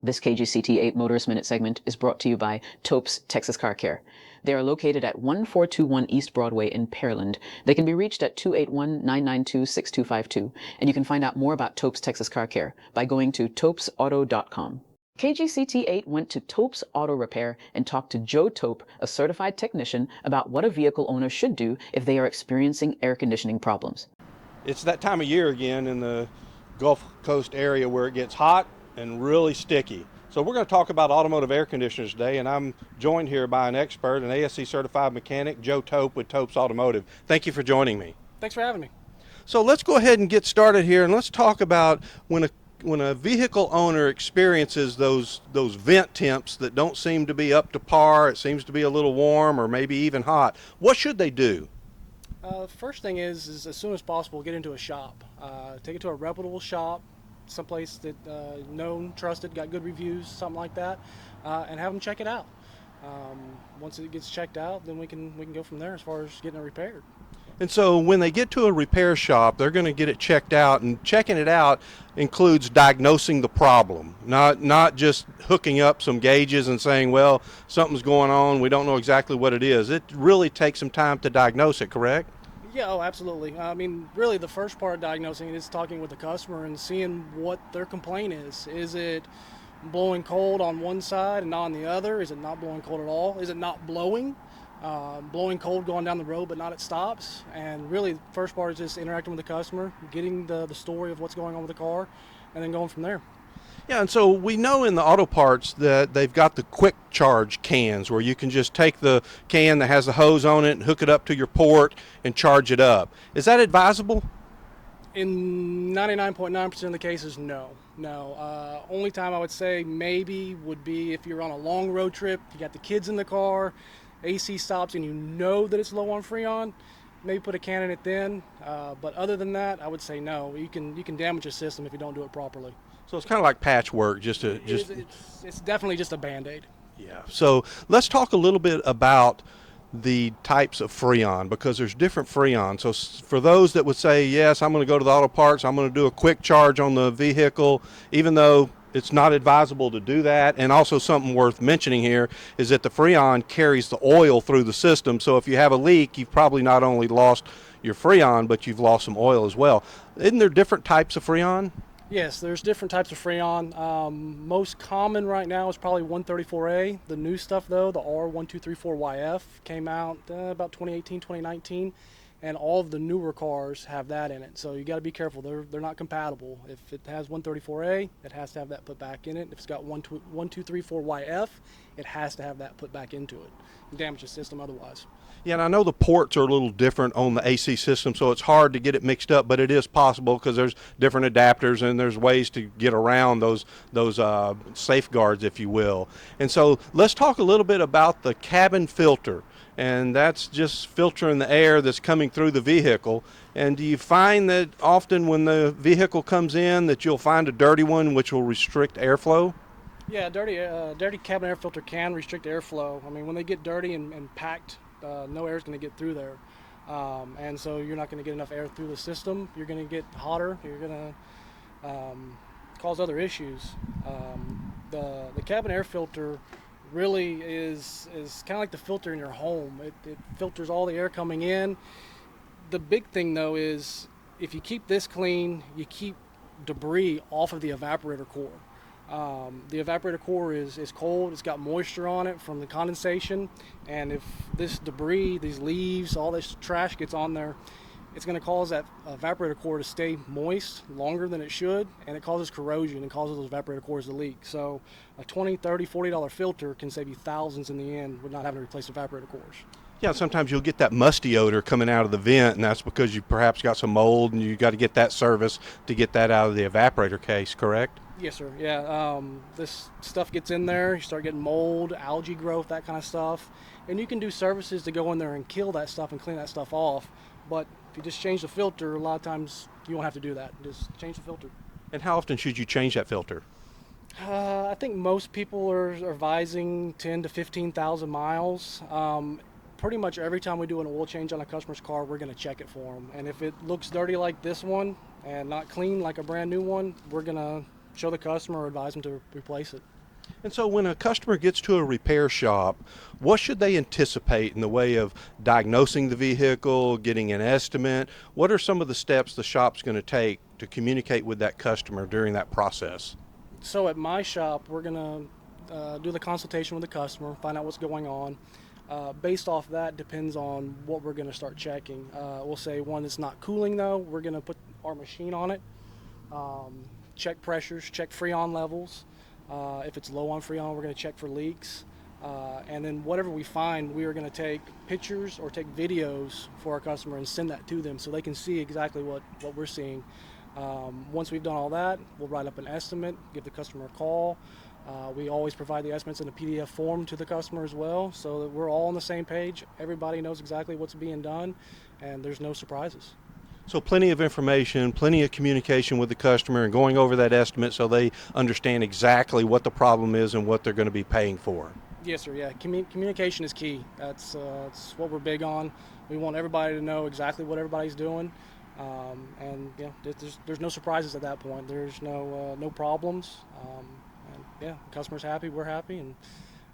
This KGCT 8 Motorist Minute segment is brought to you by Tope's Texas Car Care. They are located at 1421 East Broadway in Pearland. They can be reached at 281-992-6252, and you can find out more about Tope's Texas Car Care by going to topesauto.com. KGCT 8 went to Tope's Auto Repair and talked to Joe Tope, a certified technician, about what a vehicle owner should do if they are experiencing air conditioning problems. It's that time of year again in the Gulf Coast area where it gets hot and really sticky. So we're going to talk about automotive air conditioners today, and I'm joined here by an expert, an ASC certified mechanic, Joe Tope with Tope's Automotive. Thank you for joining me. Thanks for having me. So let's go ahead and get started here, and let's talk about when a vehicle owner experiences those vent temps that don't seem to be up to par, it seems to be a little warm or maybe even hot. What should they do? First thing is as soon as possible, get into a shop. Take it to a reputable shop, someplace that known, trusted, got good reviews, something like that, and have them check it out. Once it gets checked out, then we can go from there as far as getting it repaired. And so when they get to a repair shop, they're going to get it checked out, and checking it out includes diagnosing the problem, not just hooking up some gauges and saying, well, something's going on, we don't know exactly what it is. It really takes some time to diagnose it, correct? Yeah, oh, absolutely. I mean, really the first part of diagnosing is talking with the customer and seeing what their complaint is. Is it blowing cold on one side and not on the other? Is it not blowing cold at all? Is it not blowing? Blowing cold going down the road but not at stops. And really the first part is just interacting with the customer, getting the story of what's going on with the car, and then going from there. Yeah, and so we know in the auto parts that they've got the quick charge cans where you can just take the can that has the hose on it and hook it up to your port and charge it up. Is that advisable? In 99.9% of the cases, no. Only time I would say maybe would be if you're on a long road trip, you got the kids in the car, AC stops, and you know that it's low on Freon, maybe put a can in it then. But other than that, I would say no. You can damage your system if you don't do it properly. So it's kind of like patchwork, It's definitely just a Band-Aid. Yeah. So let's talk a little bit about the types of Freon, because there's different Freon. So for those that would say, yes, I'm going to go to the auto parts, I'm going to do a quick charge on the vehicle, even though it's not advisable to do that. And also something worth mentioning here is that the Freon carries the oil through the system. So if you have a leak, you've probably not only lost your Freon, but you've lost some oil as well. Isn't there different types of Freon? Yes, there's different types of Freon. Most common right now is probably 134A. The new stuff though, the R1234YF, came out about 2018, 2019, and all of the newer cars have that in it. So you got to be careful. They're not compatible. If it has 134A, it has to have that put back in it. If it's got 1234YF, it has to have that put back into it. Damage the system otherwise. Yeah, and I know the ports are a little different on the AC system, so it's hard to get it mixed up, but it is possible because there's different adapters and there's ways to get around those safeguards, if you will. And so let's talk a little bit about the cabin filter, and that's just filtering the air that's coming through the vehicle. And do you find that often when the vehicle comes in that you'll find a dirty one which will restrict airflow? Yeah, dirty cabin air filter can restrict airflow. I mean, when they get dirty and packed, no air is going to get through there, and so you're not going to get enough air through the system. You're going to get hotter. You're going to cause other issues. The cabin air filter really is kind of like the filter in your home. It filters all the air coming in. The big thing though is if you keep this clean, you keep debris off of the evaporator core. The evaporator core is cold, it's got moisture on it from the condensation, and if this debris, these leaves, all this trash gets on there, it's going to cause that evaporator core to stay moist longer than it should, and it causes corrosion and causes those evaporator cores to leak. So a $20, $30, $40 filter can save you thousands in the end with not having to replace evaporator cores. Yeah, sometimes you'll get that musty odor coming out of the vent, and that's because you perhaps got some mold and you got to get that service to get that out of the evaporator case, correct? Yes, sir. Yeah, this stuff gets in there, you start getting mold, algae growth, that kind of stuff. And you can do services to go in there and kill that stuff and clean that stuff off. But if you just change the filter, a lot of times you won't have to do that. Just change the filter. And how often should you change that filter? I think most people are advising 10 to 15,000 miles. Pretty much every time we do an oil change on a customer's car, we're going to check it for them. And if it looks dirty like this one and not clean like a brand new one, we're going to show the customer or advise them to replace it. And so when a customer gets to a repair shop, what should they anticipate in the way of diagnosing the vehicle, getting an estimate? What are some of the steps the shop's going to take to communicate with that customer during that process? So at my shop, we're going to do the consultation with the customer, find out what's going on. Based off that depends on what we're going to start checking. We'll say one that's not cooling though, we're going to put our machine on it, check pressures, check freon levels. If it's low on freon, we're going to check for leaks. And then whatever we find, we are going to take pictures or take videos for our customer and send that to them so they can see exactly what we're seeing. Once we've done all that, we'll write up an estimate, give the customer a call. We always provide the estimates in a PDF form to the customer as well, so that we're all on the same page. Everybody knows exactly what's being done, and there's no surprises. So plenty of information, plenty of communication with the customer and going over that estimate so they understand exactly what the problem is and what they're going to be paying for. Yes, sir. Yeah, communication is key. That's what we're big on. We want everybody to know exactly what everybody's doing, and yeah, there's no surprises at that point. There's no problems, and yeah, the customer's happy, we're happy, and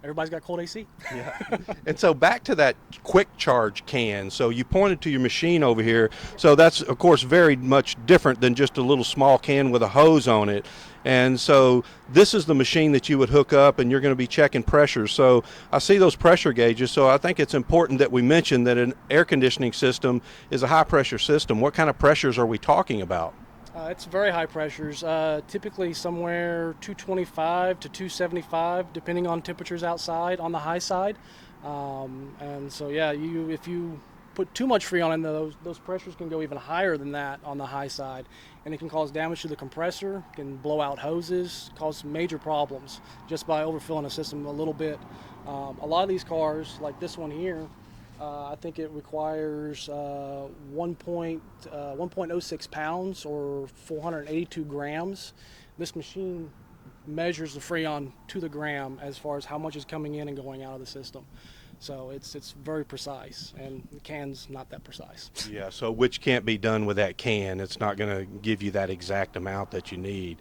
everybody's got cold AC. Yeah. And so back to that quick charge can. So you pointed to your machine over here. So that's, of course, very much different than just a little small can with a hose on it. And so this is the machine that you would hook up and you're going to be checking pressure. So I see those pressure gauges. So I think it's important that we mention that an air conditioning system is a high pressure system. What kind of pressures are we talking about? It's very high pressures, typically somewhere 225 to 275, depending on temperatures outside on the high side. And so, yeah, if you put too much Freon in those pressures can go even higher than that on the high side. And it can cause damage to the compressor, can blow out hoses, cause major problems just by overfilling a system a little bit. A lot of these cars, like this one here, I think it requires 1.06 pounds or 482 grams. This machine measures the Freon to the gram as far as how much is coming in and going out of the system. So it's very precise, and the can's not that precise. Yeah, so which can't be done with that can. It's not going to give you that exact amount that you need.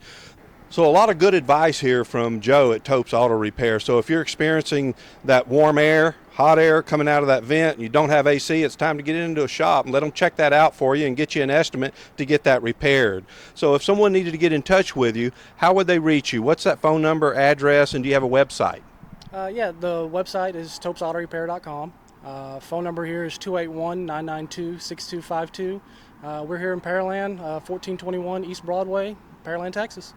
So a lot of good advice here from Joe at Topes Auto Repair. So if you're experiencing that warm air, hot air coming out of that vent, and you don't have AC, it's time to get into a shop and let them check that out for you and get you an estimate to get that repaired. So if someone needed to get in touch with you, how would they reach you? What's that phone number, address, and do you have a website? Yeah, the website is topesautorepair.com. Phone number here is 281-992-6252. We're here in Pearland, 1421 East Broadway, Pearland, Texas.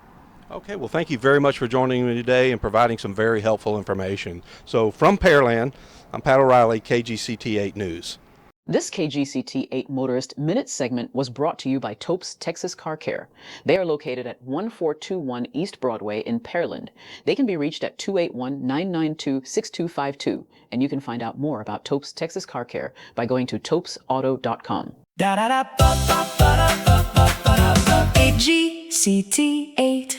Okay, well, thank you very much for joining me today and providing some very helpful information. So from Pearland, I'm Pat O'Reilly, KGCT 8 News. This KGCT 8 Motorist Minute segment was brought to you by Topes Texas Car Care. They are located at 1421 East Broadway in Pearland. They can be reached at 281-992-6252, and you can find out more about Topes Texas Car Care by going to topesauto.com. KGCT 8